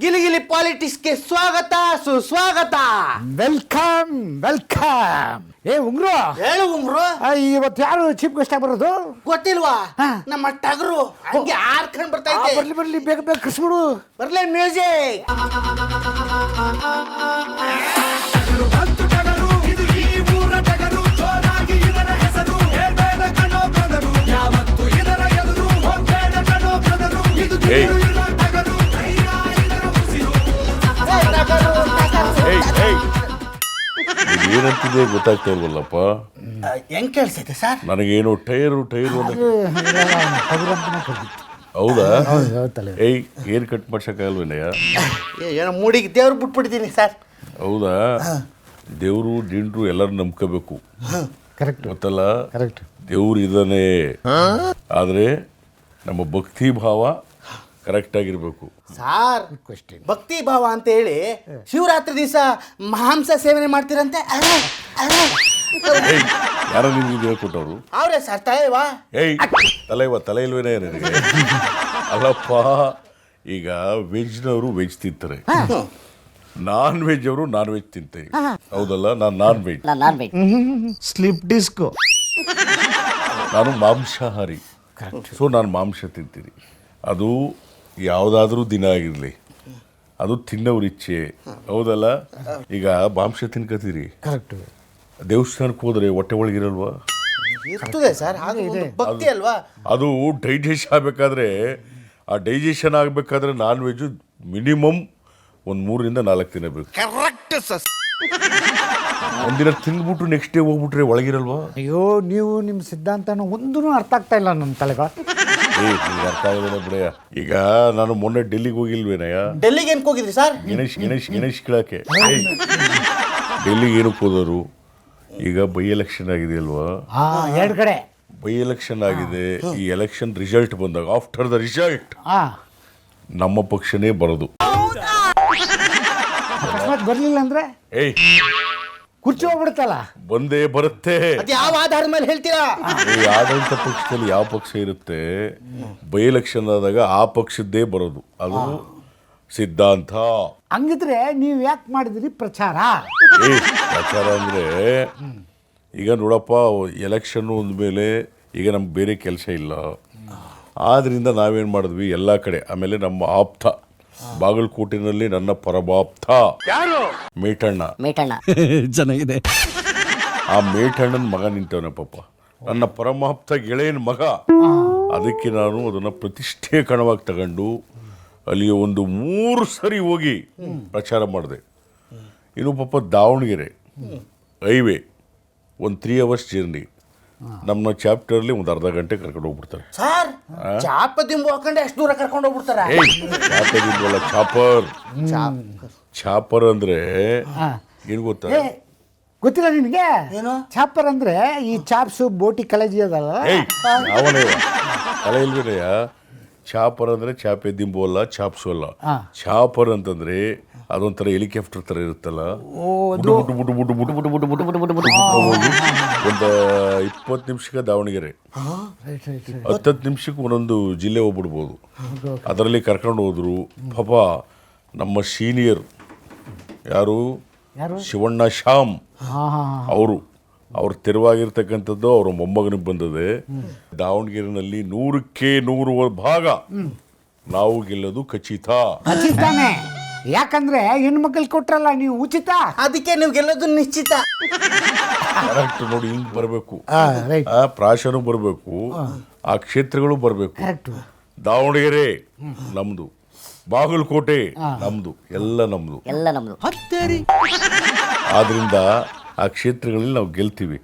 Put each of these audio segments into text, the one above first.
ಗಿಲಿ ಗಿಲಿ ಪಾಲಿಟಿಕ್ಸ್ಗೆ ಸ್ವಾಗತ ಸುಸ್ವಾಗತ. Welcome welcome. ಉಂಗ್ರು ಹೇಳು ಉಮ್ರು. ಇವತ್ತು ಯಾರು ಚೀಫ್ ಗೆಸ್ಟ್ ಆಗಿ ಬರೋದು ಗೊತ್ತಿಲ್ವಾ? ನಮ್ಮ ಟಗರು ಹಂಗೆ ಆರ್ಕೊಂಡ್ ಬರ್ತಾ ಇದ್ದೆ. ಬರ್ಲಿ ಬರ್ಲಿ, ಬೇಗ ಬೇಗ ಕರ್ಸ್ಬಿಡು. ಬರ್ಲಿ ಮ್ಯೂಸಿಕ್. ಏನಂತಿದೆ ಗೊತ್ತಾಗ್ತಾ ಇಲ್ವಲ್ಲಪ್ಪ. ಹೆಂಗ್ ಕೇಳಿಸೈತೆ ಸರ್? ನನಗೇನು ಟೈರು ಹೌದಾ? ಏನ್ ಕಟ್ ಮಾಡ್ಸಕ್ಕಾಗಲ್ವೇನಯ್ಯ? ಏನೋ ಮೂಡಿಗೆ ದೇವ್ರು ಬಿಟ್ಬಿಟ್ಟಿದ್ದೀನಿ ಸರ್. ಹೌದಾ? ದೇವ್ರು ದಿಂಡ್ರು ಎಲ್ಲರೂ ನಂಬ್ಕೋಬೇಕು. ಕರೆಕ್ಟ್ ಗೊತ್ತಲ್ಲ? ಕರೆಕ್ಟ್. ದೇವ್ರು ಇದಾನೆ, ಆದ್ರೆ ನಮ್ಮ ಭಕ್ತಿ ಭಾವ ಕರೆಕ್ಟ್ ಆಗಿರ್ಬೇಕು ಸಾರ್. ಭಕ್ತಿ ಭಾವ ಅಂತ ಹೇಳಿ ಶಿವರಾತ್ರಿ ದಿವಸ ಮಾಂಸ ಸೇವನೆ ಮಾಡ್ತೀರಂತೆ. ಯಾರ ನಿಮ್ಗೆ ಹೇಳ್ಕೊಟ್ಟವ್ರು? ಅವ್ರೆ ಸರ್ ತಲೆವಾ. ತಲೆ ಇಲ್ವೇನೆ ನನಗೆ? ಅಲ್ಲಪ್ಪ, ಈಗ ವೆಜ್ನವರು ವೆಜ್ ತಿಂತಾರೆ, ನಾನ್ ವೆಜ್ ಅವರು ನಾನ್ ವೆಜ್ ತಿಂತಾರೆ. ಹೌದಲ್ಲ? Non veg, slip disc. ನಾನು ಮಾಂಸಾಹಾರಿ. ಸೊ ನಾನು ಮಾಂಸ ತಿಂತೀನಿ. ಅದು ಯಾವುದಾದ್ರೂ ದಿನ ಆಗಿರಲಿ, ಅದು ತಿನ್ನೋರು ಇಚ್ಛೆ. ಹೌದಲ್ಲ? ಈಗ ಮಾಂಸ ತಿನ್ಕೋತೀರಿ, ಕರೆಕ್ಟ್. ದೇವಸ್ಥಾನಕ್ಕೆ ಹೋದ್ರೆ ಹೊಟ್ಟೆ ಒಳಗಿರಲ್ವಾ? ಇರ್ತದೆ ಸರ್, ಹಾಗೆ ಒಂದು ಭಕ್ತಿ ಅಲ್ವಾ? ಅದು ಡೈಜೆಷನ್ ಆಗಬೇಕಾದ್ರೆ, ಆ ಡೈಜೆಷನ್ ಆಗಬೇಕಾದ್ರೆ ನಾನ್ ವೆಜ್ ಮಿನಿಮಮ್ ಒಂದು 3 ರಿಂದ 4 ತಿನ್ನಬೇಕು. Correct sir. ಒಂದಿನ ತಿಂದ್ಬಿಟ್ಟು ನೆಕ್ಸ್ಟ್ ಡೇ ಹೋಗ್ಬಿಟ್ರೆ ಒಳಗಿರಲ್ವಾ? ಅಯ್ಯೋ, ನೀವು ನಿಮ್ಮ ಸಿದ್ಧಾಂತನ ಒಂದೂ ಅರ್ಥ ಆಗ್ತಾ ಇಲ್ಲ ನನ್ನ ತಲೆಗ. ನಿಮ್ಗೆ ಅರ್ಥ ಆಗಿಲ್ಲ ಬಿಡಯ್ಯ. ಈಗ ನಾನು ಮೊನ್ನೆ ಡೆಲ್ಲಿಗೆ ಹೋಗಿಲ್ವೇನಯ್ಯ? ಡೆಲ್ಲಿಗೆ ಏನಕ್ಕೆ ಹೋಗಿದ್ರಿ ಸರ್? ಗಣೇಶ್ ಕೇಳಕ್ಕೆ. ಡೆಲ್ಲಿಗೆ ಏನಕ್ಕೆ ಹೋದರು? ಈಗ ಬೈ ಎಲೆಕ್ಷನ್ ಆಗಿದೆ ಅಲ್ವಾ? 2 ಕಡೆ ಬೈ ಎಲೆಕ್ಷನ್ ಆಗಿದೆ. ಈ ಎಲೆಕ್ಷನ್ ರಿಸಲ್ಟ್ ಬಂದಾಗ, ಆಫ್ಟರ್ ದ ರಿಸಲ್ಟ್ ನಮ್ಮ ಪಕ್ಷನೇ ಬರೋದು. ಅಕಸ್ಮಾತ್ ಬರ್ಲಿಲ್ಲ ಅಂದ್ರೆ ಕುರ್ಚಿ ಹೋಗ್ಬಿಡುತ್ತಲ್ಲ. ಬಂದೇ ಬರುತ್ತೆ. ಯಾವ ಆಧಾರದ ಮೇಲೆ ಹೇಳ್ತೀರಾ? ಈ ಆಡಳಿತ ಪಕ್ಷದಲ್ಲಿ ಯಾವ ಪಕ್ಷ ಇರುತ್ತೆ, ಬೈ ಎಲೆಕ್ಷನ್ ಆದಾಗ ಆ ಪಕ್ಷದ್ದೇ ಬರೋದು. ಅದು ಸಿದ್ಧಾಂತ. ಹಂಗಿದ್ರೆ ನೀವು ಯಾಕೆ ಮಾಡಿದ್ರಿ ಪ್ರಚಾರ? ಪ್ರಚಾರ ಅಂದ್ರೆ, ಈಗ ನೋಡಪ್ಪ, ಎಲೆಕ್ಷನ್ ಅಂದಮೇಲೆ ಈಗ ನಮ್ಗೆ ಬೇರೆ ಕೆಲಸ ಇಲ್ಲ. ಆದ್ರಿಂದ ನಾವೇನು ಮಾಡಿದ್ವಿ ಎಲ್ಲ ಕಡೆ. ಆಮೇಲೆ ನಮ್ಮ ಆಪ್ತ ಬಾಗಲಕೋಟೆನಲ್ಲಿ ನನ್ನ ಪರಮಾಪ್ತ ಮೇಟಣ್ಣ ಚೆನ್ನಾಗಿದೆ. ಆ ಮೇಟಣ್ಣನ ಮಗ ನಿಂತವನ ಪಾಪ, ನನ್ನ ಪರಮಾಪ್ತ ಗೆಳೆಯನ ಮಗ. ಅದಕ್ಕೆ ನಾನು ಅದನ್ನು ಪ್ರತಿಷ್ಠೆ ಕಣವಾಗಿ ತಗೊಂಡು ಅಲ್ಲಿ ಒಂದು 3 ಸರಿ ಹೋಗಿ ಪ್ರಚಾರ ಮಾಡಿದೆ. ಇನ್ನು ಪಾಪ ದಾವಣಗೆರೆ ಹೈವೇ ಒಂದು 3 hours ಜರ್ನಿ. ನಮ್ಮ ಚಾಪ್ಟರ್ಲಿ ಒಂದು ಅರ್ಧ ಗಂಟೆ ಕರ್ಕೊಂಡು ಹೋಗ್ಬಿಡ್ತಾರೆ ಸರ್. ಚಾಪದಿಂಬು ಹಾಕೊಂಡೆ ಅಷ್ಟು ದೂರ ಕರ್ಕೊಂಡು ಹೋಗ್ಬಿಡ್ತಾರ? ಚಾಪದಿಂಬಲ್ಲ, ಚಾಪರ್ ಅಂದ್ರೆ ಏನು ಗೊತ್ತಾ? ಗೊತ್ತಿಲ್ಲ ನಿನಗೆ? ಏನು ಚಾಪರ್ ಅಂದ್ರೆ ಈ ಚಾಪ್ಸು ಬೋಟಿ ಕಲೇಜಿ ಅದಲ್ಲ. ಅವನೇ ತಲೆ ಇಲ್ವೇನಯ್ಯ? ಚಾಪರ್ ಅಂದ್ರೆ ಚಾಪೆ ದಿಂಬು ಅಲ್ಲ, ಚಾಪ್ಸು ಅಲ್ಲ. ಚಾಪರ್ ಅಂತಂದ್ರೆ ಅದೊಂಥರ ಹೆಲಿಕಾಪ್ಟರ್ ತರ ಇರುತ್ತಲ್ಲ, ಒಂದು 20 ನಿಮಿಷಕ್ಕೆ ದಾವಣಗೆರೆ, 10 ನಿಮಿಷಕ್ಕೆ ಒಂದೊಂದು ಜಿಲ್ಲೆ ಹೋಗ್ಬಿಡ್ಬೋದು. ಅದರಲ್ಲಿ ಕರ್ಕೊಂಡು ಹೋದ್ರು. ಪಾಪ ನಮ್ಮ ಸೀನಿಯರ್ ಯಾರು, ಶಿವಣ್ಣ ಶ್ಯಾಮ್, ಅವ್ರು ತೆರವಾಗಿರ್ತಕ್ಕಂಥದ್ದು ಅವ್ರ ಮೊಮ್ಮಗನಿಗೆ ಬಂದದೆ. ದಾವಣಗೆರೆನಲ್ಲಿ 100ಕ್ಕೆ 100 ಭಾಗ ನಾವು ಗೆಲ್ಲೋದು ಖಚಿತ. ಯಾಕಂದ್ರೆ ಹೆಣ್ಮಕ್ಳು ಕೊಟ್ರಲ್ಲ ನೀವು ಉಚಿತ, ಅದಕ್ಕೆ ನೀವು ಗೆಲ್ಲೋದು ನಿಶ್ಚಿತ. ಕರೆಕ್ಟ್. ನೋಡಿ, ಹಿಂಗ್ ಬರಬೇಕು, ಪ್ರಾಶನೂ ಬರಬೇಕು, ಆ ಕ್ಷೇತ್ರಗಳು ಬರಬೇಕು. ದಾವಣಗೆರೆ ನಮ್ದು, ಬಾಗಲಕೋಟೆ ನಮ್ದು, ಎಲ್ಲ ನಮ್ದು. ಆದ್ರಿಂದ ಆ ಕ್ಷೇತ್ರಗಳಲ್ಲಿ ನಾವು ಗೆಲ್ತೀವಿ.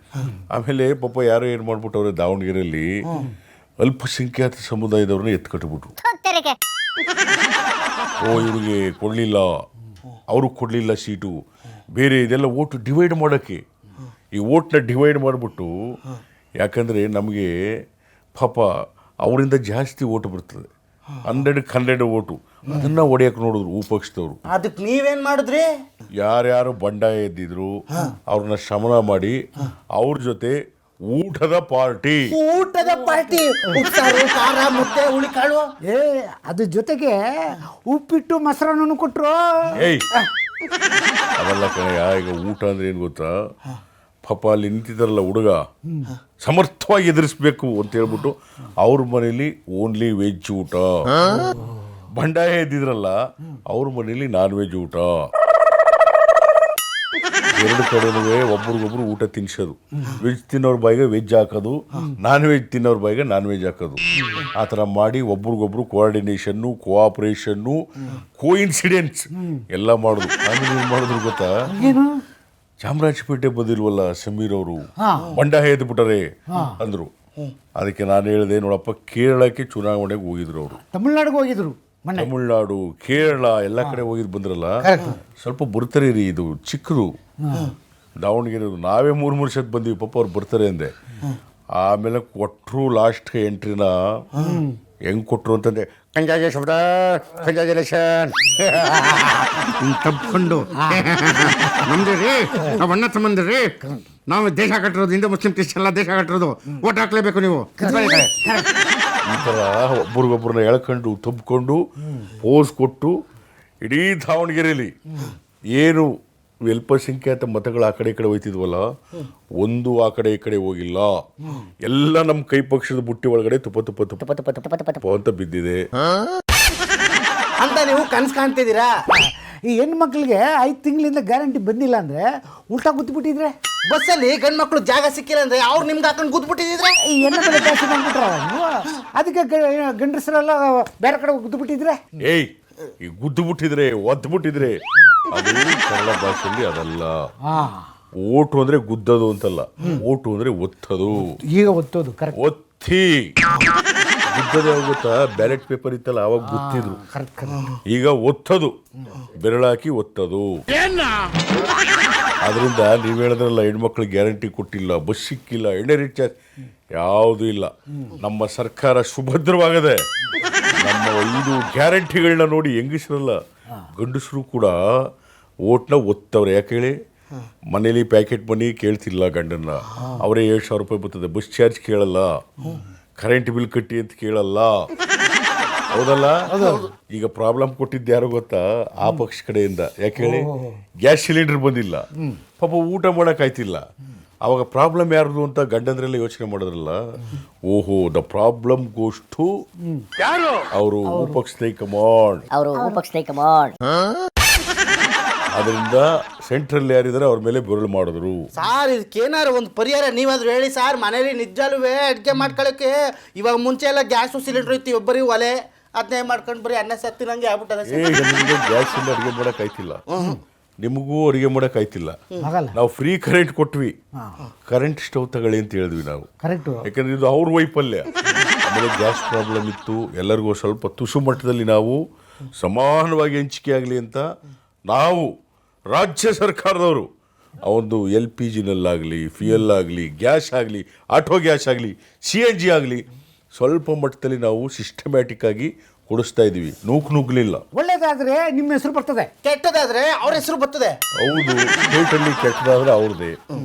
ಆಮೇಲೆ ಪಾಪ ಯಾರೋ ಏನು ಮಾಡ್ಬಿಟ್ಟವ್ರೆ, ದಾವಣಗೆರೆಯಲ್ಲಿ ಅಲ್ಪಸಂಖ್ಯಾತ ಸಮುದಾಯದವ್ರನ್ನ ಎತ್ಕಟ್ಬಿಟ್ರು. ಇವ್ರಿಗೆ ಕೊಡಲಿಲ್ಲ, ಅವ್ರಿಗೆ ಕೊಡಲಿಲ್ಲ ಸೀಟು, ಬೇರೆ ಇದೆಲ್ಲ ಓಟು ಡಿವೈಡ್ ಮಾಡೋಕ್ಕೆ. ಈ ಓಟ್ನ ಡಿವೈಡ್ ಮಾಡಿಬಿಟ್ಟು, ಯಾಕಂದರೆ ನಮಗೆ ಪಾಪ ಅವರಿಂದ ಜಾಸ್ತಿ ಓಟು ಬರ್ತದೆ, 100ಕ್ಕೆ 100 ಓಟು, ಅದನ್ನು ಹೊಡೆಯಕ್ಕೆ ನೋಡಿದ್ರು ಪಕ್ಷದವರು. ಅದಕ್ಕೆ ನೀವೇನು ಮಾಡಿದ್ರಿ? ಯಾರ್ಯಾರು ಬಂಡಾಯ ಎದ್ದಿದ್ರು ಅವ್ರನ್ನ ಶಮನ ಮಾಡಿ ಅವ್ರ ಜೊತೆ ಊಟದ ಪಾರ್ಟಿ. ಊಟದ ಪಾರ್ಟಿ, ಉಪ್ಸಾರು, ಖಾರ, ಮುದ್ದೆ, ಹುಳಿಕಾಳು. ಏ ಅದ್ರ ಜೊತೆಗೆ ಉಪ್ಪಿಟ್ಟು ಮೊಸರನ್ನು ಕೊಟ್ರು. ಏಯ್ ಅದೆಲ್ಲ ಕಣಯ್ಯ. ಈಗ ಊಟ ಅಂದ್ರೆ ಏನು ಗೊತ್ತಾ, ಪಾಪ ಅಲ್ಲಿ ನಿಂತಿದ್ದಾರಲ್ಲ ಹುಡುಗ, ಸಮರ್ಥವಾಗಿ ಎದುರಿಸ್ಬೇಕು ಅಂತ ಹೇಳ್ಬಿಟ್ಟು ಅವ್ರ ಮನೇಲಿ ಓನ್ಲಿ ವೆಜ್ ಊಟ. ಬಂಡಾಯ ಇದ್ದಿದ್ರಲ್ಲ ಅವ್ರ ಮನೇಲಿ ನಾನ್ ವೆಜ್ ಊಟ. ಎರಡು ಕಡೆನೂ ಒಬ್ರಿಗೊಬ್ರು ಊಟ ತಿನ್ಸೋದು. ವೆಜ್ ತಿನ್ನೋರ್ ಬಾಯಿಗೆ ವೆಜ್ ಹಾಕೋದು, ನಾನ್ ವೆಜ್ ತಿನ್ನೋರ್ ಬಾಯಿಗೆ ನಾನ್ ವೆಜ್ ಹಾಕೋದು. ಆ ಥರ ಮಾಡಿ ಒಬ್ರಿಗೊಬ್ರು ಕೋಆರ್ಡಿನೇಷನ್ನು, ಕೋಆಪರೇಷನ್ನು, ಕೋಇನ್ಸಿಡೆನ್ಸ್ ಎಲ್ಲ ಮಾಡೋದು. ಆಮೇಲೆ ಏನು ಮಾಡಿದ್ರು ಗೊತ್ತಾ, ಏನು ಚಾಮರಾಜಪೇಟೆ ಬಂದಿಲ್ವಲ್ಲ ಸಮೀರ್ ಅವರು, ಬಂಡಾಯ ಎದ್ಬಿಟ್ಟಾರೆ ಅಂದ್ರು. ಅದಕ್ಕೆ ನಾನು ಹೇಳಿದೆ, ನೋಡಪ್ಪ ಕೇರಳಕ್ಕೆ ಚುನಾವಣೆಗೆ ಹೋಗಿದ್ರು ಅವರು. ತಮಿಳ್ನಾಡಿಗೆ ಹೋಗಿದ್ರು ಮೊನ್ನೆ. ತಮಿಳ್ನಾಡು, ಕೇರಳ ಎಲ್ಲ ಕಡೆ ಹೋಗಿದ್ ಬಂದ್ರಲ್ಲ, ಸ್ವಲ್ಪ ಬರ್ತಾರೆ ರೀ, ಇದು ಚಿಕ್ಕದು ದಾವಣಗೆರೆ. ನಾವೇ 3 ಸತ್ ಬಂದೀವಿ, ಪಾಪ ಅವ್ರು ಬರ್ತಾರೆ ಅಂದೆ. ಆಮೇಲೆ ಕೊಟ್ಟರು ಲಾಸ್ಟ್ಗೆ ಎಂಟ್ರಿನ. ಹೆಂಗ್ ಕೊಟ್ರು ಅಂತಂದೆ, ಕಂಗ್ರಾಚುಲೇಷನ್ ತಪ್ಕೊಂಡು ನಮ್ದೇ ರೀ, ನಾವು ಅಣ್ಣ ತಮ್ಮಂದಿ ರೀ, ನಾವು ದೇಶ ಕಟ್ಟಿರೋದು, ಹಿಂದೂ ಮುಸ್ಲಿಂ ಕ್ರಿಶ್ಚಿಯನ್ ಎಲ್ಲ ದೇಶ ಕಟ್ಟಿರೋದು, ಓಟ್ ಹಾಕ್ಲೇಬೇಕು ನೀವು. ಈ ಥರ ಒಬ್ರಿಗೊಬ್ರನ್ನ ಎಳ್ಕೊಂಡು ತಬ್ಕೊಂಡು ಪೋಸ್ ಕೊಟ್ಟು ಇಡೀ ದಾವಣಗೆರೆಯಲ್ಲಿ ಏನು ಅಲ್ಪಸಂಖ್ಯಾತ ಮತಗಳು ಆ ಕಡೆ ಈ ಕಡೆ ಹೋಯ್ತಿದ್ವಲ್ಲ, ಒಂದು ಆ ಕಡೆ ಈ ಕಡೆ ಹೋಗಿಲ್ಲ. ಎಲ್ಲ ನಮ್ಮ ಕೈ ಪಕ್ಷದ ಬುಟ್ಟಿ ಒಳಗಡೆ ತುಪ್ಪ ಅಂತ ಬಿದ್ದಿದೆ ಅಂತ ನೀವು ಕನ್ಸು ಕಾಣ್ತಿದ್ದೀರಾ? ಈ ಹೆಣ್ಣು ಮಕ್ಕಳಿಗೆ 5 ತಿಂಗಳಿಂದ ಗ್ಯಾರಂಟಿ ಬಂದಿಲ್ಲ ಅಂದ್ರೆ ಉಲ್ಟಾ ಗುದ್ದುಬಿಟ್ಟಿದ್ರೆ, ಬಸ್ಸಲ್ಲಿ ಗಂಡು ಮಕ್ಕಳು ಜಾಗ ಸಿಕ್ಕಿಲ್ಲ ಅಂದ್ರೆ ಅವ್ರು ನಿಮ್ಗೆ ಹಾಕೊಂಡು ಗುದ್ಬಿಟ್ಟಿದ್ರೆ, ಈ ಹೆಣ್ಣು ಬೆಲೆ ಜಾಸ್ತಿ ಮಾಡ್ಬಿಟ್ರ ನೀವು. ಅದಕ್ಕೆ ಗಂಡಸರೆಲ್ಲ ಬೇರೆ ಕಡೆ ಗುದ್ದುಬಿಟ್ಟಿದ್ರೆ. ಏಯ್, ಈ ಗುದ್ದು ಬಿಟ್ಟಿದ್ರೆ, ಒದ್ದು ಬಿಟ್ಟಿದ್ರೆ, ಅದು ಕನ್ನಡ ಭಾಷೆಯಲ್ಲಿ ಅದಲ್ಲ. ಓಟು ಅಂದ್ರೆ ಗುದ್ದದು ಅಂತಲ್ಲ, ಓಟು ಅಂದ್ರೆ ಒತ್ತದು. ಈಗ ಒತ್ತೋದು ಕರೆಕ್ಟ್. ಒತ್ತಿ ಗುದ್ದದೆ ಹೋಗುತ್ತಾ, ಬ್ಯಾಲೆಟ್ ಪೇಪರ್ ಇತ್ತಲ್ಲ ಅವಾಗ ಗುತ್ತಿದ್ರು. ಈಗ ಒತ್ತದು, ಬೆರಳಾಕಿ ಒತ್ತದು. ಅದರಿಂದ ನೀವು ಹೇಳಿದ್ರಲ್ಲ, ಹೆಣ್ಮಕ್ಳಿಗೆ ಗ್ಯಾರಂಟಿ ಕೊಟ್ಟಿಲ್ಲ, ಬಸ್ ಸಿಕ್ಕಿಲ್ಲ, ಎಣ್ಣೆ ರಿಚಾರ್ಜ್ ಯಾವುದೂ ಇಲ್ಲ. ನಮ್ಮ ಸರ್ಕಾರ ಸುಭದ್ರವಾಗದೆ ನಮ್ಮ 5 ಗ್ಯಾರಂಟಿಗಳನ್ನ ನೋಡಿ ಹೆಂಗಸರಲ್ಲ ಗಂಡಸರು ಕೂಡ ಓಟ್ನ ಒತ್ತವ್ರೆ. ಯಾಕೆ ಹೇಳಿ, ಮನೇಲಿ ಪ್ಯಾಕೆಟ್ ಮನಿ ಕೇಳ್ತಿಲ್ಲ ಗಂಡನ್ನ, ಅವರೇ 7,000 ರೂಪಾಯಿ ಬರ್ತದೆ, ಬಸ್ ಚಾರ್ಜ್ ಕೇಳಲ್ಲ, ಕರೆಂಟ್ ಬಿಲ್ ಕಟ್ಟಿ ಅಂತ ಕೇಳಲ್ಲ. ಹೌದಲ್ಲ? ಈಗ ಪ್ರಾಬ್ಲಮ್ ಕೊಟ್ಟಿದ್ದು ಯಾರು ಗೊತ್ತಾ, ಆ ಪಕ್ಷ ಕಡೆಯಿಂದ. ಯಾಕೆ ಹೇಳಿ, ಗ್ಯಾಸ್ ಸಿಲಿಂಡರ್ ಬಂದಿಲ್ಲ, ಪಾಪ ಊಟ ಮಾಡೋಕ್ಕಾಯ್ತಿಲ್ಲ. ಅವಾಗ ಪ್ರಾಬ್ಲಮ್ ಯಾರ್ದು ಅಂತ ಗಂಡಂದ್ರೆಲ್ಲ ಯೋಚನೆ ಮಾಡಿದ್ರಲ್ಲ. ಓಹೋ, ದ ಪ್ರಾಬ್ಲಮ್ ಗೋಸ್ ಟು ಯಾರು, ಅವರು ವಿಪಕ್ಷ ಹೈಕಮಾಂಡ್. ಅದರಿಂದ ಸೆಂಟ್ರಲ್ ಯಾರಿದ್ದಾರೆ ಅವ್ರ ಮೇಲೆ ಬೆರಳು ಮಾಡಿದ್ರು. ಸಾರ್ ಇದಕ್ಕೇನಾರು ಒಂದು ಪರಿಹಾರ ನೀವಾದ್ರೂ ಹೇಳಿ ಸಾರ್. ಮನೇಲಿ ನಿಜಾಲುವೆ ಅಡುಗೆ ಮಾಡ್ಕೊಳಕ್ಕೆ ಇವಾಗ ಮುಂಚೆ ಎಲ್ಲ ಗ್ಯಾಸು ಸಿಲಿಂಡರ್ ಇತ್ತು, ಒಬ್ಬರಿ ಒಲೆ ಅದನ್ನೇ ಮಾಡ್ಕೊಂಡು ಬರೀ ಅನ್ನ ಸತ್ತಿ ನಂಗೆ ಆಗ್ಬಿಟ್ಟದ. ನಿಮಗೆ ಗ್ಯಾಸ್ ಇಲ್ಲ, ಅಡುಗೆ ಮಾಡಕ್ ಆಯ್ತಿಲ್ಲ, ನಿಮಗೂ ಅಡುಗೆ ಮಾಡಕ್ ಆಯ್ತಿಲ್ಲ. ನಾವು ಫ್ರೀ ಕರೆಂಟ್ ಕೊಟ್ವಿ, ಕರೆಂಟ್ ಸ್ಟವ್ ತಗೊಳ್ಳಿ ಅಂತ ಹೇಳಿದ್ವಿ ನಾವು. ಯಾಕಂದ್ರೆ ಇದು ಅವ್ರ ವೈಫಲ್ಯ. ಆಮೇಲೆ ಗ್ಯಾಸ್ ಪ್ರಾಬ್ಲಮ್ ಇತ್ತು, ಎಲ್ಲರಿಗೂ ಸ್ವಲ್ಪ ತುಸು ಮಟ್ಟದಲ್ಲಿ ನಾವು ಸಮಾನವಾಗಿ ಹಂಚಿಕೆ ಆಗಲಿ ಅಂತ ನಾವು ರಾಜ್ಯ ಸರ್ಕಾರದವರು ಆ ಒಂದು LPGನಲ್ಲಾಗಲಿ, ಫ್ಯೂಯಲ್ ಆಗಲಿ, ಗ್ಯಾಸ್ ಆಗಲಿ, ಆಟೋ ಗ್ಯಾಸ್ ಆಗಲಿ, CNG ಆಗಲಿ ಸ್ವಲ್ಪ ಮಟ್ಟದಲ್ಲಿ ನಾವು ಸಿಸ್ಟಮ್ಯಾಟಿಕ್ ಆಗಿ ಕೊಡಿಸ್ತಾ ಇದೀವಿ. ನುಗ್ಲಿಲ್ಲ. ಒಳ್ಳೇದಾದ್ರೆ ನಿಮ್ಮ ಹೆಸರು ಬರ್ತದೆ, ಕೆಟ್ಟದಾದ್ರೆ ಅವ್ರ ಹೆಸರು ಬರ್ತದೆ. ಹೌದು, ಸ್ಟೇಟಲ್ಲಿ ಕೆಟ್ಟದಾದ್ರೆ ಅವ್ರದೇ,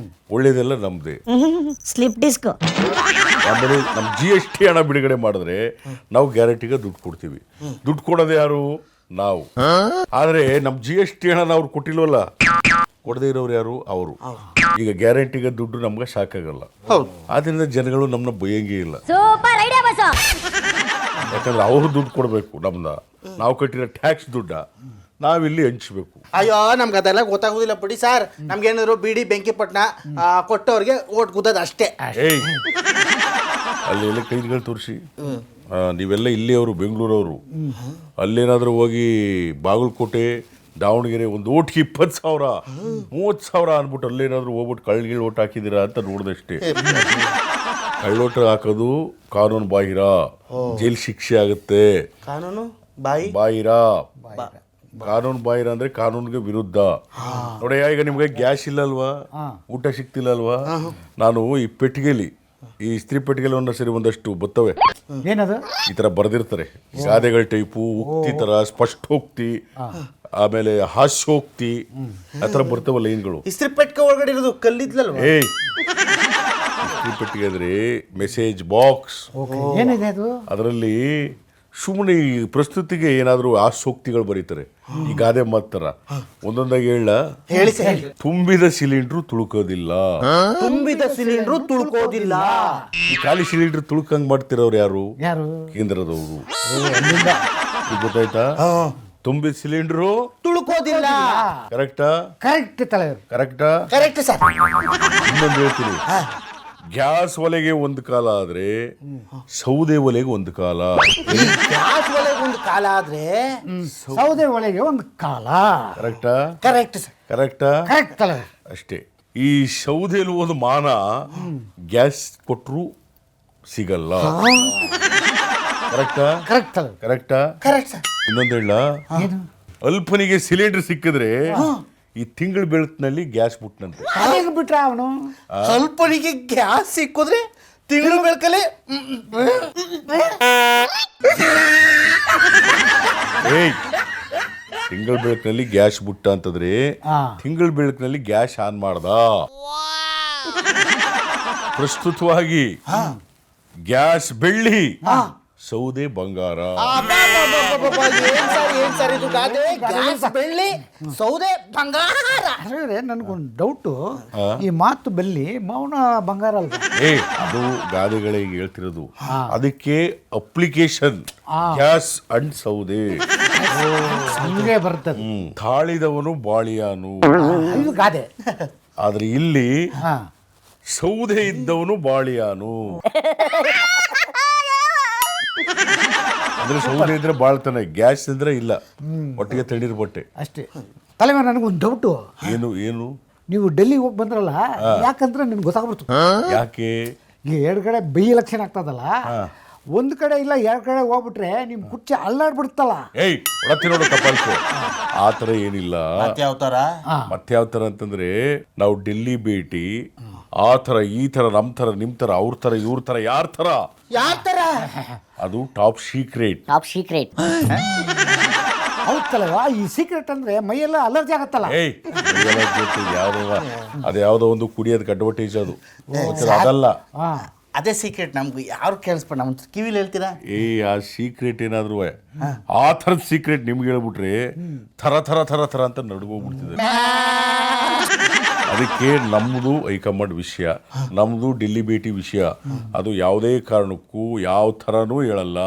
ಒಳ್ಳೇದೆಲ್ಲ ನಮ್ದೇ. Slip disc. ಆಮೇಲೆ ನಮ್ಮ GST ಹಣ ಬಿಡುಗಡೆ ಮಾಡಿದ್ರೆ ನಾವು ಗ್ಯಾರಂಟಿಗೆ ದುಡ್ಡು ಕೊಡ್ತೀವಿ. ದುಡ್ಡು ಕೊಡೋದು ಯಾರು? ನಾವು. ಆದ್ರೆ ನಮ್ಮ GST ಹಣ ಅವ್ರು ಕೊಟ್ಟಿಲ್ವಲ್ಲ, ಕೊಡದೇ ಇರೋರು ಯಾರು? ಅವರು. ಈಗ ಗ್ಯಾರಂಟಿಗೆ ದುಡ್ಡು ನಮ್ಗೆ ಸಾಕಾಗಲ್ಲ, ಆದ್ರಿಂದ ಜನಗಳು ನಮ್ಮನ್ನ ಬೈಯಂಗೇ ಇಲ್ಲ. ಯಾಕಂದ್ರೆ ಅವರು ದುಡ್ಡು ಕೊಡಬೇಕು, ನಮ್ನ ನಾವು ಕಟ್ಟಿರೋ ಟ್ಯಾಕ್ಸ್ ದುಡ್ಡ ನಾವಿಲ್ಲಿ ಹಂಚಬೇಕು. ಅಯ್ಯೋ, ನಮ್ಗೆ ಅದೆಲ್ಲ ಗೊತ್ತಾಗೋದಿಲ್ಲ ಬಿಡಿ ಸರ್. ನಮ್ಗೇನಾದ್ರು ಬಿಡಿ ಬೆಂಕಿ ಪಟ್ಟಣ ಕೊಟ್ಟವ್ರಿಗೆ ಓಟ್ ಗುದ್ದೋದು ಅಷ್ಟೇ. ಏಯ್, ಅಲ್ಲಿ ಕೈಗಳು ತೋರಿಸಿ. ನೀವೆಲ್ಲ ಇಲ್ಲಿ ಅವರು, ಬೆಂಗಳೂರವರು. ಅಲ್ಲೇನಾದರೂ ಹೋಗಿ ಬಾಗಲಕೋಟೆ, ದಾವಣಗೆರೆ ಒಂದು ಓಟ್ಗೆ 20,000 30,000 ಅಂದ್ಬಿಟ್ಟು ಅಲ್ಲೇನಾದರೂ ಹೋಗ್ಬಿಟ್ಟು ಕಳ್ಳಿಗೆ ಓಟ್ ಹಾಕಿದ್ದೀರಾ ಅಂತ ನೋಡಿದಷ್ಟೇ. ಕಳ್ಳೋಟ ಹಾಕೋದು ಕಾನೂನು ಬಾಹಿರ, ಜೈಲ್ ಶಿಕ್ಷೆ ಆಗುತ್ತೆ. ಕಾನೂನು ಬಾಹಿರ ಅಂದ್ರೆ ಕಾನೂನಿಗೆ ವಿರುದ್ಧ. ನೋಡಿ, ಈಗ ನಿಮ್ಗೆ ಗ್ಯಾಸ್ ಇಲ್ಲ ಅಲ್ವಾ, ಊಟ ಸಿಕ್ತಿಲ್ಲ ಅಲ್ವಾ, ನಾನು ಈ ಪೆಟ್ಟಿಗೆಲಿ, ಈ ಇಸ್ತ್ರಿ ಪೆಟ್ಟಿಗೆಲಿ ಒಂದಷ್ಟು ಬರ್ತವೆ, ಏನದು ಈ ತರ ಬರ್ದಿರ್ತಾರೆ, ಗಾದೆಗಳ ಟೈಪು, ಉಕ್ತಿ ತರ, ಸ್ಪಷ್ಟೋಕ್ತಿ, ಆಮೇಲೆ ಹಾಸ್ಯೋಕ್ತಿ, ಆ ಥರ ಬರ್ತವೆ ಲೈನ್ಗಳು. ಇಸ್ತ್ರಿ ಪೆಟ್ಟಿಗೆ ಒಳಗಡೆ ಇರೋದು ಕಲ್ಲಿದ್ಲಲ್ವ? ಏಯ್, ಇಸ್ತ್ರಿ ಪೆಟ್ಟಿಗೆ ಅಂದರೆ ಮೆಸೇಜ್ ಬಾಕ್ಸ್. ಓಕೆ ಏನಿದೆ ಅದು? ಅದರಲ್ಲಿ ಸುಮ್ಮನೆ ಈ ಪ್ರಸ್ತುತಿಗೆ ಏನಾದರೂ ಆಸಕ್ತಿಗಳು ಬರೀತಾರೆ. ಈ ಗಾದೆ ಮಾತರ ಒಂದೊಂದಾಗಿ ಹೇಳಿ ಸರ್. ತುಂಬಿದ ಸಿಲಿಂಡ್ರು ತುಳುಕೋದಿಲ್ಲ. ತುಂಬಿದ ಸಿಲಿಂಡ್ರು ತುಳ್ಕೋದಿಲ್ಲ. ಈ ಖಾಲಿ ಸಿಲಿಂಡರ್ ತುಳುಕಂಗ್ ಮಾಡ್ತಿರೋರು ಯಾರು? ಯಾರು? ಕೇಂದ್ರದವರು. ಈಗ ಗೊತ್ತಾಯ್ತಾ? ತುಂಬಿದ ಸಿಲಿಂಡ್ರು ತುಳ್ಕೋದಿಲ್ಲ. ಕರೆಕ್ಟಾ? ಕರೆಕ್ಟ್ தலைவர். ಕರೆಕ್ಟಾ? Correct sir. ಇನ್ನೊಂದು ಹೇಳ್ತೀನಿ, ಗ್ಯಾಸ್ ಒಲೆಗೆ ಒಂದು ಕಾಲ ಆದ್ರೆ ಸೌದೆ ಒಲೆಗೆ ಒಂದು ಕಾಲ. ಗ್ಯಾಸ್ ಒಲೆಗೆ ಒಂದು ಕಾಲ ಆದ್ರೆ ಸೌದೆ ಒಳಗೆ ಒಂದು ಕಾಲ. ಕರೆಕ್ಟಾ? Correct sir. ಕರೆಕ್ಟಾ? ಕರೆಕ್ಟ್ தலைவர். ಅಷ್ಟೇ. ಈ ಸೌದೆಲು ಒಂದು ಮಾನ ಗ್ಯಾಸ್ ಕೊಟ್ಟರು ಸಿಗಲ್ಲ. ಕರೆಕ್ಟಾ? ಕರೆಕ್ಟ್ தலைவர். ಕರೆಕ್ಟಾ? Correct sir. ಇನ್ನೊಂದು ಹೇಳ, ಏನು? ಅಲ್ಪನಿಗೆ ಸಿಲಿಂಡರ್ ಸಿಕ್ಕಿದ್ರೆ ಈ ತಿಂಗಳ ಬೆಳಕಿನಲ್ಲಿ ಗ್ಯಾಸ್ ಬಿಟ್ನಂತೆ. ಹೇಗೆ ಬಿಟ್ರ ಅವನು? ಸ್ವಲ್ಪನಿಗೆ ಗ್ಯಾಸ್ ಸಿಕ್ಕಿದ್ರೆ ತಿಂಗಳು ಬೆಳಕಲ್ಲಿ ಏಯ್, ತಿಂಗಳ ಬೆಳಕಿನಲ್ಲಿ ಗ್ಯಾಸ್ ಬಿಟ್ಟ ಅಂತಂದ್ರೆ ತಿಂಗಳ ಬೆಳಕಿನಲ್ಲಿ ಗ್ಯಾಸ್ ಆನ್ ಮಾಡ್ದ. ಪ್ರಸ್ತುತವಾಗಿ ಗ್ಯಾಸ್ ಬೆಳ್ಳಿ, ಸೌದೆ ಬಂಗಾರ. ಏನ್ ಸರ್ ಇದು ಗಾದೆ? ಗ್ಯಾಸ್ ಬೆಳ್ಳಿ, ಸೌದೆ ಬಂಗಾರ. ನನಗೊಂದು ಡೌಟು, ಈ ಮಾತು ಬೆಳ್ಳಿ ಮೌನ ಬಂಗಾರ ಅಲ್ವಾ? ಅದು ಗಾದೆಗಳಿಗೆ ಹೇಳ್ತಿರೋದು. ಅದಕ್ಕೆ ಅಪ್ಲಿಕೇಶನ್ ಗ್ಯಾಸ್ ಅಂಡ್ ಸೌದೆ. ಹಂಗೆ ಬರ್ತದೆ. ತಾಳಿದವನು ಬಾಳಿಯಾನು. ಇದು ಗಾದೆ. ಆದ್ರೆ ಇಲ್ಲಿ ಸೌದೆ ಇದ್ದವನು ಬಾಳಿಯಾನು. ಅಂದ್ರೆ ಸೌದೆ ಇದ್ರೆ ಬಾಳ್ತಾನೆ, ಗ್ಯಾಸ್ ಇದ್ರೆ ಇಲ್ಲ. ಒಟ್ಟಿಗೆ ತಣ್ಣೀರ್ ಬಟ್ಟೆ ಅಷ್ಟೇ. தலைவர், ನನಗೊಂದು ಡೌಟು. ಏನು ಏನು? ನೀವು ಡೆಲ್ಲಿಗೆ ಹೋಗಿ ಬಂದ್ರಲ್ಲ, ಯಾಕಂದ್ರೆ ನಿಮ್ಗೆ ಗೊತ್ತಾಗ್ಬಿಡ್ತು. ಯಾಕೆ? ಈಗ ಎರಡು ಕಡೆ ಬೈ ಎಲೆಕ್ಷನ್ ಆಗ್ತದಲ್ಲ, ಒಂದು ಕಡೆ ಇಲ್ಲ ಎರಡು ಕಡೆ ಹೋಗ್ಬಿಟ್ರೆ ನಿಮ್ ಕುರ್ಚಿ ಅಲ್ಲಾಡ್ಬಿಡ್ತಲ್ಲ. ಏಯ್ ಒಳತಿ ನೋಡು ಕಪಾಲ್ಕೆ. ಆ ಥರ ಏನಿಲ್ಲ. ಯಾವ ತರ? ಮತ್ತೆ ಯಾವ ಥರ ಅಂತಂದ್ರೆ, ನಾವು ಡೆಲ್ಲಿ ಭೇಟಿ ಆ ಥರ ಈ ಥರ ನಮ್ಮ ಥರ ನಿಮ್ಮ ಥರ ಅವ್ರ ಥರ ಇವ್ರ ಥರ ಯಾರ ಥರ ಯಾವ ತರ? ಅದು ಟಾಪ್ ಸೀಕ್ರೆಟ್. Top secret. ಹೌದಲ್ಲ, ಈ ಸೀಕ್ರೆಟ್ ಅಂದ್ರೆ ಮೈಯೆಲ್ಲ ಅಲರ್ಜಿ ಆಗತ್ತಲ್ಲ. ಏಯ್ ಯಾವ್ದವ ಅದ್ಯಾವುದೋ ಒಂದು ಕುಡಿಯೋದು ಅಡ್ವರ್ಟೈಸ್ ಅದು. ಅದಲ್ಲ, ಅದೇ ಸೀಕ್ರೆಟ್. ನಮ್ಗೆ ಯಾರು ಕೇಳಿಸ್ಬೇಡ, ನಮ್ ಕಿವಿಲಿ ಹೇಳ್ತೀರಾ? ಆ ಸೀಕ್ರೆಟ್ ಏನಾದ್ರು ಆ ಥರದ ಸೀಕ್ರೆಟ್ ನಿಮ್ಗೆ ಹೇಳ್ಬಿಟ್ರೆ ಥರ ಥರ ಥರ ಥರ ಅಂತ ನಡ್ಗೋಗ್ಬಿಡ್ತಿದೆ. ಅದಕ್ಕೆ ನಮ್ಮದು ಹೈಕಮಾಂಡ್ ವಿಷಯ, ನಮ್ಮದು ಡೆಲ್ಲಿ ಭೇಟಿ ವಿಷಯ. ಅದು ಯಾವುದೇ ಕಾರಣಕ್ಕೂ ಯಾವ ಥರನೂ ಹೇಳಲ್ಲ.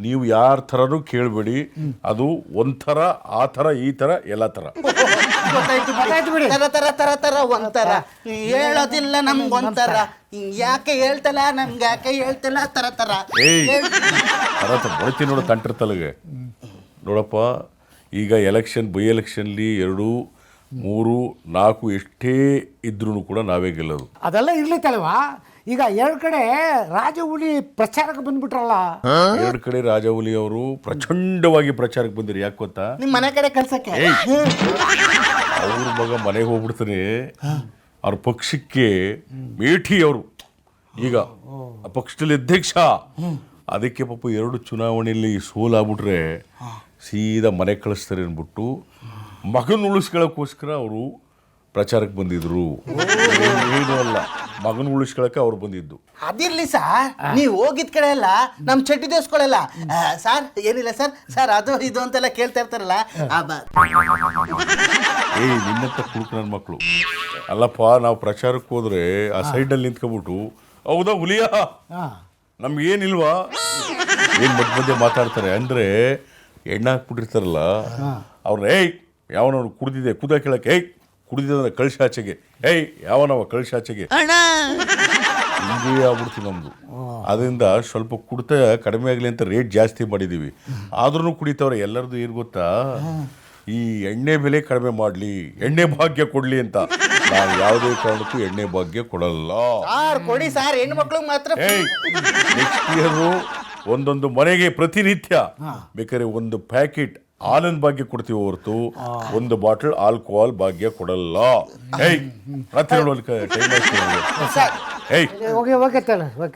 ನೀವು ಯಾರ ಥರನೂ ಕೇಳಬೇಡಿ. ಅದು ಒಂಥರ, ಆ ಥರ, ಈ ಥರ, ಎಲ್ಲ ಥರ. ಗೊತ್ತಾಯ್ತು ಬಿಡಿ. ತರ ತರ ತರ ತರ ಒಂಥರ ಹೇಳೋದಿಲ್ಲ ನಮ್ಗೊಂಥರ. ಯಾಕೆ ಹೇಳ್ತಲ್ಲ, ನಮ್ಗೆ ಯಾಕೆ ಹೇಳ್ತಲ್ಲ, ತರ ತರ. ಥರ ಥರ ಬಡ್ತೀನಿ ನೋಡು ತಂಟ್ರ ತಲೆಗೆ. ನೋಡಪ್ಪ, ಈಗ ಎಲೆಕ್ಷನ್, ಬೈ ಎಲೆಕ್ಷನ್ಲಿ 2, 3, 4 ಎಷ್ಟೇ ಇದ್ರೂ ಕೂಡ ನಾವೇ ಗೆಲ್ಲೋದು. ಅದೆಲ್ಲ ಇರ್ಲಿ ತಲೆವಾ. ಈಗ ಎರಡು ಕಡೆ ರಾಜಹುಲಿ ಪ್ರಚಾರಕ್ಕೆ ಬಂದ್ಬಿಟ್ರಲ್ಲ. ಎರಡು ಕಡೆ ರಾಜಹುಲಿ ಅವರು ಪ್ರಚಂಡವಾಗಿ ಪ್ರಚಾರಕ್ಕೆ ಬಂದಿರಿ. ಯಾಕೆ ಗೊತ್ತಾ? ನಿಮ್ ಮನೆ ಕಡೆ ಕಳ್ಸಕ್ಕೆ. ಅವ್ರ ಮಗ ಮನೆಗೆ ಹೋಗ್ಬಿಡ್ತಾನೆ. ಅವ್ರ ಪಕ್ಷಕ್ಕೆ ಮೇಟಿ ಅವರು ಈಗ ಆ ಪಕ್ಷದಲ್ಲಿ ಅಧ್ಯಕ್ಷ. ಅದಕ್ಕೆ ಪಾಪ 2 ಚುನಾವಣೆಯಲ್ಲಿ ಸೋಲಾಗ್ಬಿಟ್ರೆ ಸೀದಾ ಮನೆ ಕಳಿಸ್ತಾರೆ ಅಂದ್ಬಿಟ್ಟು ಮಗನ ಉಳಿಸ್ಕೊಳ್ಳೋಕ್ಕೋಸ್ಕರ ಅವರು ಪ್ರಚಾರಕ್ಕೆ ಬಂದಿದ್ರು. ಏನು ಅಲ್ಲ, ಮಗನ ಉಳಿಸ್ಕೊಳಕ್ಕೆ ಅವ್ರು ಬಂದಿದ್ದು. ಅದಿರ್ಲಿ ಸರ್, ನೀವು ಹೋಗಿದ್ ಕಡೆ ಎಲ್ಲ ನಮ್ ಚಟ್ಟಿ ದೇವಸ್ಕೊಳ್ಳಲ್ಲ ಸರ್. ಏನಿಲ್ಲ ಸರ್, ಸರ್ ಅದು ಇದು ಅಂತೆಲ್ಲ ಕೇಳ್ತಾ ಇರ್ತಾರಲ್ಲ. ನಿನ್ನಂತ ಕುಡುಕ ನನ್ನ ಮಕ್ಕಳು ಅಲ್ಲಪ್ಪ. ನಾವು ಪ್ರಚಾರಕ್ಕೆ ಹೋದ್ರೆ ಆ ಸೈಡಲ್ಲಿ ನಿಂತ್ಕೊಬಿಟ್ಟು, ಹೌದಾ ಹುಲಿಯ ನಮ್ಗೇನಿಲ್ವಾ, ಏನು ಮಧ್ಯೆ ಮಾತಾಡ್ತಾರೆ. ಅಂದರೆ ಎಣ್ಣೆ ಹಾಕ್ಬಿಟ್ಟಿರ್ತಾರಲ್ಲ ಅವ್ರನ್ನ, ಯಾವನವ್ರು ಕುಡ್ದಿದೆ ಕುದ ಕೇಳಕ್ಕೆ, ಕುಡಿದ್ರೆ ಕಳ್ಸಾಚೆಗೆ, ಯಾವನವ ಕಳ್ಸಾಚೆಗೆ, ಹಿಂಗೆ ಆಗ್ಬಿಡ್ತೀವಿ ನಮ್ಮದು. ಅದರಿಂದ ಸ್ವಲ್ಪ ಕುಡಿತ ಕಡಿಮೆ ಆಗಲಿ ಅಂತ ರೇಟ್ ಜಾಸ್ತಿ ಮಾಡಿದ್ದೀವಿ. ಆದ್ರೂ ಕುಡಿತವ್ರೆ. ಎಲ್ಲರದು ಏನು ಗೊತ್ತಾ, ಈ ಎಣ್ಣೆ ಬೆಲೆ ಕಡಿಮೆ ಮಾಡಲಿ, ಎಣ್ಣೆ ಭಾಗ್ಯ ಕೊಡಲಿ ಅಂತ. ನಾನು ಯಾವುದೇ ಕಾರಣಕ್ಕೂ ಎಣ್ಣೆ ಭಾಗ್ಯ ಕೊಡಲ್ಲ. ಕೊಡಿ ಸರ್, ಹೆಣ್ಮಕ್ಳಿಗೆ ಮಾತ್ರ. ನೆಕ್ಸ್ಟ್ ಇಯರು ಒಂದೊಂದು ಮನೆಗೆ ಪ್ರತಿನಿತ್ಯ ಬೇಕಾದ್ರೆ 1 ಪ್ಯಾಕೆಟ್ ಹಾಲಿನ ಭಾಗ್ಯ ಕೊಡ್ತೀವಿ ಹೊರತು 1 ಬಾಟಲ್ ಆಲ್ಕೋಹಾಲ್ ಭಾಗ್ಯ ಕೊಡಲ್ಲ. ಓಕೆ ಓಕೆ ತಲೆ ಓಕೆ.